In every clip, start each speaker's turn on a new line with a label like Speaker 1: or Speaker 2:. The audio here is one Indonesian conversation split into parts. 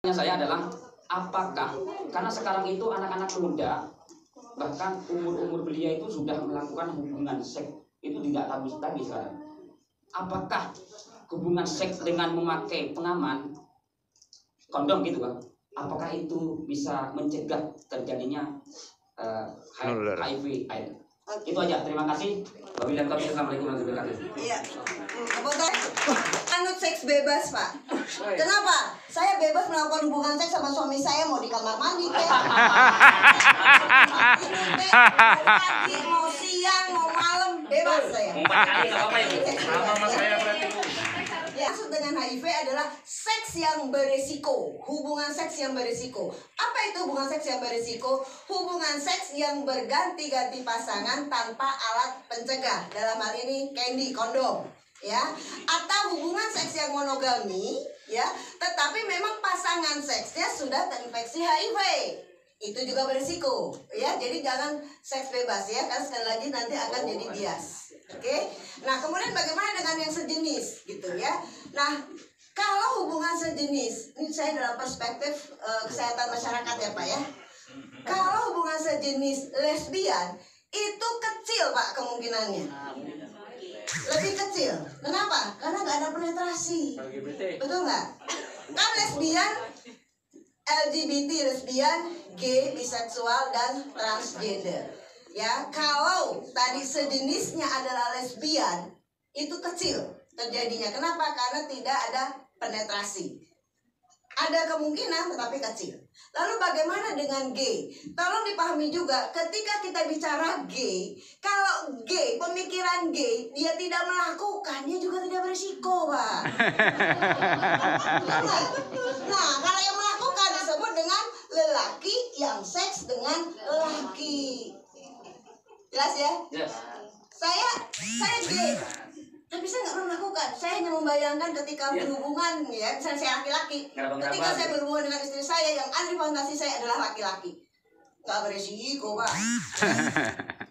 Speaker 1: Saya adalah apakah karena sekarang itu anak-anak muda bahkan umur belia itu sudah melakukan hubungan seks itu tidak tabu tadi sekarang. Apakah hubungan seks dengan memakai pengaman kondom gitu kan? Apakah itu bisa mencegah terjadinya HIV? Itu aja. Terima kasih. Wabillahi taufiq. Assalamualaikum warahmatullahi wabarakatuh.
Speaker 2: Iya. Anut seks bebas, Pak. Kenapa? Saya bebas melakukan hubungan seks sama suami saya, mau di kamar mandi kek. Mau siang, mau malam, bebas saya. Ya, maksud dengan HIV adalah seks yang berisiko, hubungan seks yang berisiko. Apa itu hubungan seks yang berisiko? Hubungan seks yang berganti-ganti pasangan tanpa alat pencegah. Dalam hal ini candy, kondom, ya. Atau hubungan seks yang monogami, ya. Tetapi memang pasangan seksnya sudah terinfeksi HIV. Itu juga berisiko, ya. Jadi jangan seks bebas, ya, karena sekali lagi nanti akan jadi bias. Oke. Nah, kemudian bagaimana dengan yang sejenis, gitu ya? Nah, kalau hubungan sejenis, ini saya dalam perspektif kesehatan masyarakat ya, Pak, ya. Kalau hubungan sejenis lesbian itu kecil, Pak, kemungkinannya. Lebih kecil. Kenapa? Karena nggak ada penetrasi. Betul nggak? Kan lesbian, LGBT, lesbian, gay, biseksual, dan transgender. Ya, kalau tadi sejenisnya adalah lesbian, itu kecil terjadinya. Kenapa? Karena tidak ada penetrasi. Ada kemungkinan tetapi kecil. Lalu bagaimana dengan gay? Tolong dipahami juga, ketika kita bicara gay, kalau gay, pemikiran gay, dia tidak melakukannya juga tidak berisiko, Pak. Nah, kalau yang melakukan disebut dengan lelaki yang seks dengan lelaki. Jelas ya?
Speaker 1: Yes.
Speaker 2: Saya gay, tapi saya nggak pernah melakukan. Saya hanya membayangkan ketika berhubungan, ya, misalnya saya laki-laki, ketika saya berhubungan dengan istri saya, yang ada di fantasi saya adalah laki-laki. Nggak beresiko, Pak.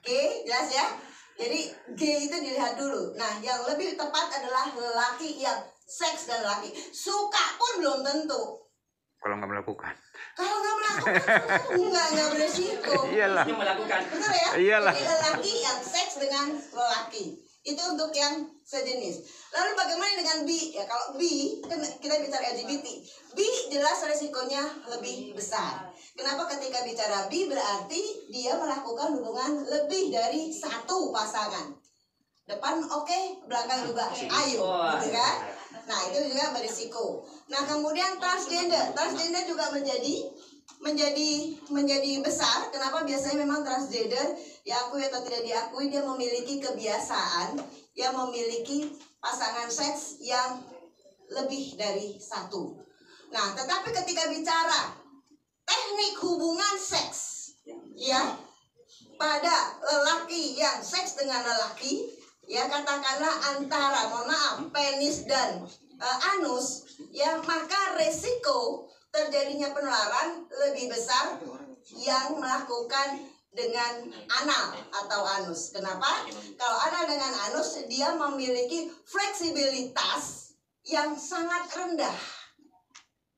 Speaker 2: Oke, jelas ya? Jadi gay itu dilihat dulu. Nah, yang lebih tepat adalah lelaki yang seks dan lelaki. Suka pun belum tentu.
Speaker 3: Kalau nggak melakukan.
Speaker 2: Kalau nggak melakukan, nggak beresiko.
Speaker 3: Iyalah.
Speaker 1: Yang melakukan.
Speaker 2: Betul ya?
Speaker 3: Iyalah.
Speaker 2: Jadi lelaki yang seks dengan lelaki. Itu untuk yang sejenis. Lalu bagaimana dengan bi? Ya, kalau bi, kan kita bicara LGBT. Bi jelas resikonya lebih besar. Kenapa ketika bicara bi berarti dia melakukan hubungan lebih dari satu pasangan. Depan oke, belakang juga ayo, gitu kan? Nah, itu juga berisiko. Nah, kemudian transgender juga menjadi besar. Kenapa? Biasanya memang transgender diakui atau tidak diakui, dia memiliki kebiasaan yang memiliki pasangan seks yang lebih dari satu. Nah, tetapi ketika bicara teknik hubungan seks, ya, pada lelaki yang seks dengan lelaki, ya, katakanlah antara, mohon maaf, penis dan anus, ya, maka resiko terjadinya penularan lebih besar yang melakukan dengan anal atau anus. Kenapa? Kalau anal dengan anus, dia memiliki fleksibilitas yang sangat rendah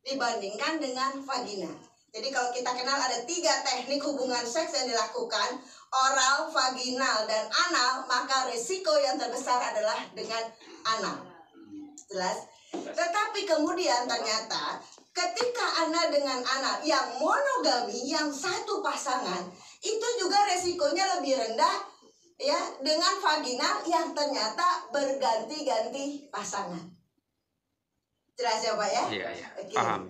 Speaker 2: dibandingkan dengan vagina. Jadi kalau kita kenal ada 3 teknik hubungan seks yang dilakukan, oral, vaginal, dan anal, maka resiko yang terbesar adalah dengan anal. Jelas? Tetapi kemudian ternyata ketika anal dengan anal yang monogami, yang satu pasangan, itu juga resikonya lebih rendah, ya, dengan vaginal yang ternyata berganti-ganti pasangan. Jelas ya, Pak, ya?
Speaker 3: Iya,
Speaker 2: Oke.
Speaker 3: paham.